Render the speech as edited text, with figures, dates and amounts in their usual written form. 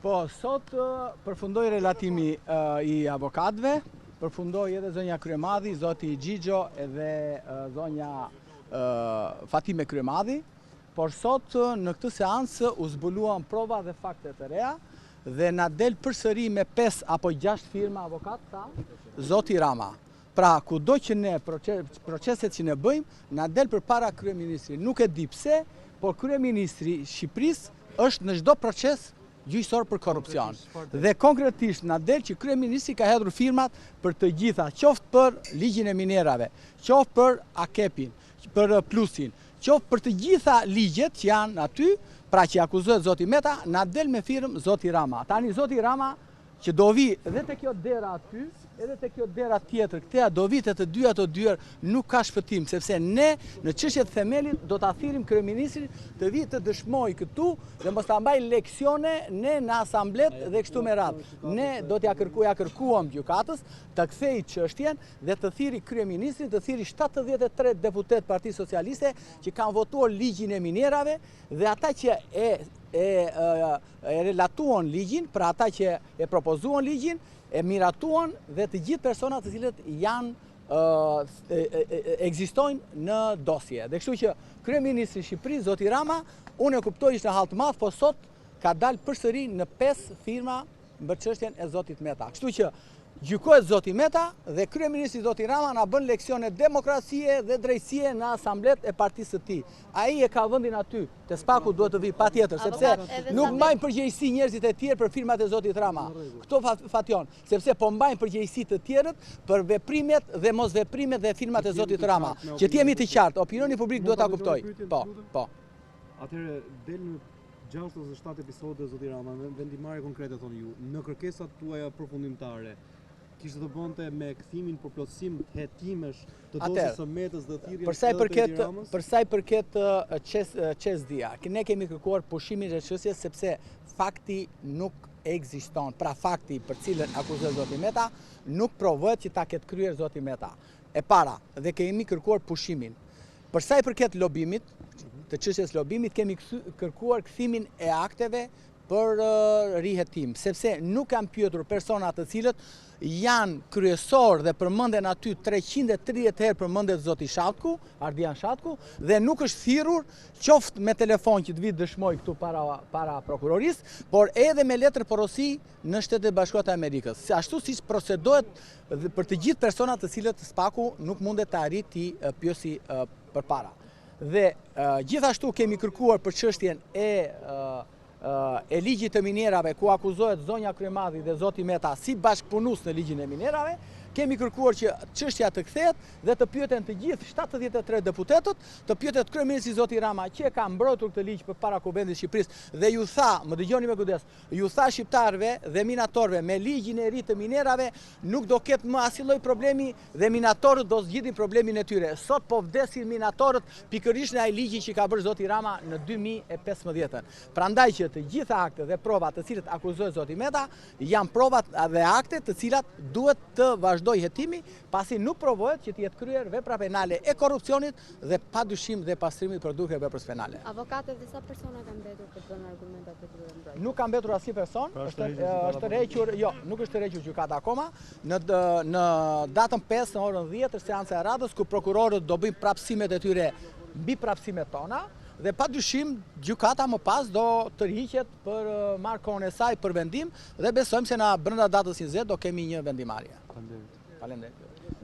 Po, sot përfundoi relatimi I avokatëve, përfundoi edhe zonja Kryemadhi, zoti Gjigjo edhe zonja Fatime Kryemadhi, por sot në këtë seancë u zbuluan prova dhe fakte të reja dhe na del përsëri me 5 apo 6 firma avokat tha zoti Rama. Pra, kudo që ne proceset që ne bëjmë, na del përpara kryeministrit. Nuk e di pse, por kryeministri I Shqipërisë është në çdo proces gjyqësor për korrupsion. Dhe konkretisht na del që kryeministri ka hedhur firmat për të gjitha, qoftë për ligjin e minerave, qoftë për AKEP-in, për plusin, qoftë për të gjitha ligjet që janë aty, pra që akuzohet zoti Meta, na del me firmë zoti Rama. Tani zoti Rama që do vi edhe te kjo dera aty, edhe te kjo dera tjetër, këteja do vi te të dyja të dyer, nuk ka shpëtim, sepse ne në çështjet themelit do ta thirrim kryeministrin të vi të dëshmoj këtu dhe mos ta mbaj leksione ne në asamblet dhe kështu me radhë. Ne do t'ja kërkuam gjykatës të kthej çështjen dhe të thirri kryeministrin, të thirri 73 deputet Partisë Socialiste që kanë votuar ligjin e minerave dhe ata që e relatuan ligjin, pra ata që e propozuan ligjin, e miratuan dhe të gjithë personat të cilët ekzistojnë në dosje. Dhe kështu që kryeministri I Shqipërisë, zoti Rama, unë e kuptoj ishte në hall të madh, po sot ka dalë përsëri në 5 firma për çështjen e zotit Meta. Kështu që gjykohet zoti Meta dhe kryeministri zoti Rama na bën leksione demokracie dhe drejtësie në asamblet e partisë së tij. Ai e ka vendin aty, te spaku duhet të vi patjetër, sepse nuk mbajnë përgjegjësi njerëzit e tjerë për firmat e zotit Rama. Këto fation, sepse po mbajnë përgjegjësi të tjerët për veprimet dhe mosveprimet dhe firmat e zotit Rama. Që të jemi të qartë, opinioni publik duhet ta kuptojë. Po. Atëherë del në 6 ose 7 episode zoti Rama, me vendimarrje konkrete thonë ju, në kërkesat tuaja përfundimtare. Kishte të bënte me kthimin për plotësim hetimesh të dosjes së Metës dhe thirrjen për sa I përket çesdia. Ne kemi kërkuar pushimin e çështjes sepse fakti nuk ekziston. Pra fakti për cilën akuzohet zoti Meta nuk provohet që ta ketë kryer zoti Meta. E para, dhe kemi kërkuar pushimin. Për sa I përket lobimit, të çështjes lobimit, kemi kërkuar kthimin e akteve për rihetim, sepse nuk kanë pyetur persona të cilët janë kryesor dhe përmenden aty 330 herë përmendet zoti Shatku, Ardian Shatku, dhe nuk është thirrur qoftë me telefon që të vi dëshmoj këtu para prokurorisë, por edhe me letër porosi në Shtetet e Bashkuara të Amerikës. Ashtu siç procedohet për të gjithë personat të cilët spaku nuk mundet të arriti pyesi përpara. Dhe gjithashtu kemi kërkuar për çështjen e ligjit të minerave ku akuzohet zonja Kryemadhi dhe zoti Meta si bashkëpunues në ligjin e minerave, kemi kërkuar që çështja të kthehet dhe të pyeten të gjithë 73 deputetët, të pyetet kryeministri zoti Rama që ka mbrojtur këtë ligj përpara Kuvendit të Shqipërisë dhe ju tha, më dëgjoni me kujdes, ju tha shqiptarëve dhe minatorëve me ligjin e ri të minerave nuk do ketë më asnjë lloj problemi dhe minatorët do zgjidhin problemin e tyre. Sot po vdesin minatorët pikërisht në ai ligji që ka bërë zoti Rama në 2015. Prandaj që të gjitha aktet dhe provat të cilët akuzohet zoti Meta janë provat dhe aktet të cilat duhet të vazhdoj hetimi, pasi nuk provohet që të jetë kryer vepra penale e korrupsionit dhe padyshim dhe pastrimit produkte veprës penale. Avokatët disa persona kanë mbetur për të dhënë argumentat e tyre mbrojtje. Nuk ka mbetur asnjë person, është rrequr, nuk është rrequr gjykata akoma. Në datën 5 në orën 10 është seanca e radhës ku prokurorët do bëjnë prapësimet e tyre mbi prapësimet tona. Dhe padyshim gjykata më pas do të rihiqet për marrë kohën e saj për vendim dhe besojmë se në brenda datës 20 do kemi një vendimarrje. Faleminderit.